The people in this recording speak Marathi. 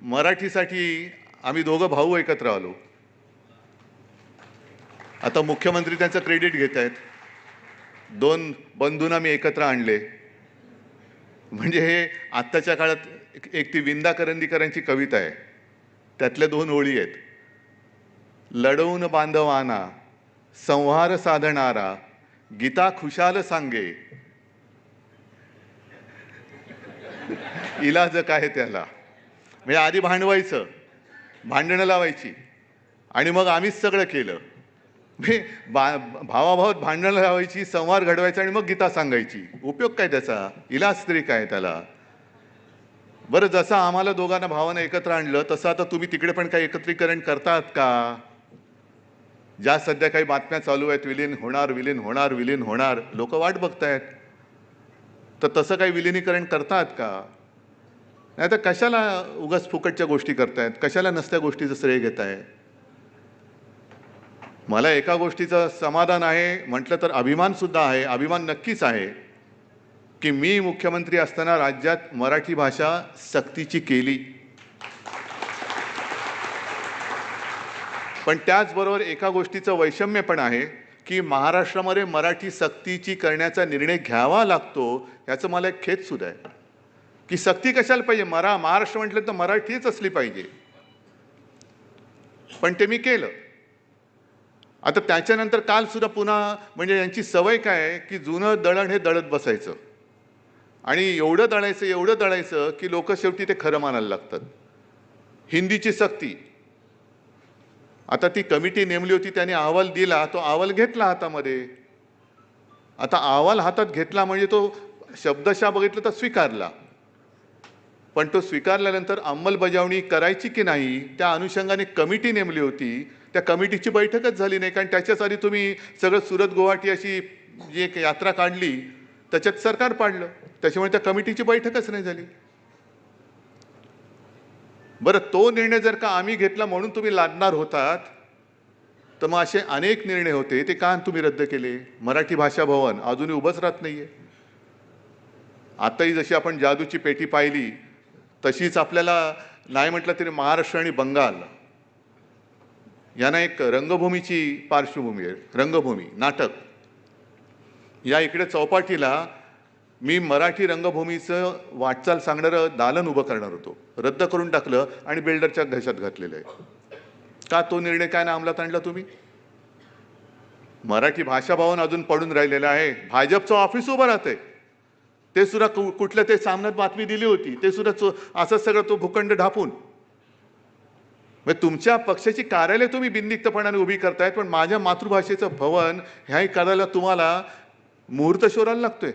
मराठीसाठी आम्ही दोघं भाऊ एकत्र आलो. आता मुख्यमंत्री त्यांचं क्रेडिट घेत आहेत. दोन बंधूंना मी एकत्र आणले. म्हणजे हे आत्ताच्या काळात एक ती विंदा करंदीकरांची कविता आहे, त्यातल्या दोन ओळी आहेत. लढवून बांधवाना संहार साधणारा गीता खुशाल सांगे, इलाज काय त्याला. म्हणजे आधी भांडवायचं, भांडणं लावायची, आणि मग आम्हीच सगळं केलं. भावाभावात भांडणं लावायची, संवाद घडवायचा, आणि मग गीता सांगायची. उपयोग काय त्याचा, इलाज तरी काय त्याला. बरं, जसं आम्हाला दोघांना भावानं एकत्र आणलं, तसं आता तुम्ही तिकडे पण काही एकत्रीकरण करतात का? ज्या सध्या काही बातम्या चालू आहेत, विलीन होणार, विलीन होणार, विलीन होणार, लोक वाट बघतायत. तर तसं काही विलिनीकरण करतात का? नाही तर कशाला उगाच फुकटच्या गोष्टी करतायत, कशाला नसत्या गोष्टीचं श्रेय घेताय? मला एका गोष्टीचं समाधान आहे, म्हटलं तर अभिमान सुद्धा आहे, अभिमान नक्कीच आहे, की मी मुख्यमंत्री असताना राज्यात मराठी भाषा सक्तीची केली. पण त्याचबरोबर एका गोष्टीचं वैषम्य पण आहे, की महाराष्ट्रामध्ये मराठी सक्तीची करण्याचा निर्णय घ्यावा लागतो, याचं मला एक खेद सुद्धा आहे. की सक्ती कशाला पाहिजे, महाराष्ट्र म्हटलं तर मराठीच असली पाहिजे. पण ते मी केलं. आता त्याच्यानंतर काल सुद्धा पुन्हा, म्हणजे यांची सवय काय आहे, की जुनं दळण हे दळत बसायचं, आणि एवढं दळायचं की लोक शेवटी ते खरं मानायला लागतात. हिंदीची सक्ती, आता ती कमिटी नेमली होती, त्याने अहवाल दिला, तो अहवाल घेतला हातामध्ये. आता अहवाल हातात घेतला म्हणजे तो शब्दशः बघितलं तर स्वीकारला, पण तो स्वीकारल्यानंतर अंमलबजावणी करायची की नाही, त्या अनुषंगाने कमिटी नेमली होती. त्या कमिटीची बैठकच झाली नाही, कारण त्याच्याच आधी तुम्ही सगळं सुरत गुवाहाटी अशी जी एक यात्रा काढली, त्याच्यात सरकार पाडलं, त्याच्यामुळे त्या कमिटीची बैठकच नाही झाली. बरं, तो निर्णय जर का आम्ही घेतला म्हणून तुम्ही लादणार होतात, तर मग असे अनेक निर्णय होते, ते का तुम्ही रद्द केले? मराठी भाषा भवन अजूनही उभंच राहत नाहीये. आताही जशी आपण जादूची पेटी पाहिली, तशीच आपल्याला नाही म्हटलं तरी महाराष्ट्र आणि बंगाल यांना एक रंगभूमीची पार्श्वभूमी आहे. रंगभूमी नाटक, या इकडे चौपाटीला मी मराठी रंगभूमीचं वाटचाल सांगणारं दालन उभं करणार होतो, रद्द करून टाकलं आणि बिल्डरच्या घशात घातलेलं आहे. का तो निर्णय काय ना अंमलात आणला तुम्ही? मराठी भाषा भवन अजून पडून राहिलेलं आहे. भाजपचं ऑफिस उभं राहतंय, ते सुद्धा कुठल्या ते सामन्यात बातमी दिली होती, ते सुद्धा असं सगळं तो भूखंड ढापून. म्हणजे तुमच्या पक्षाची कार्यालय तुम्ही बिनदिक्तपणाने उभी करतायत, पण माझ्या मातृभाषेचं भवन ह्याही करायला तुम्हाला मुहूर्त शोधायला लागतोय.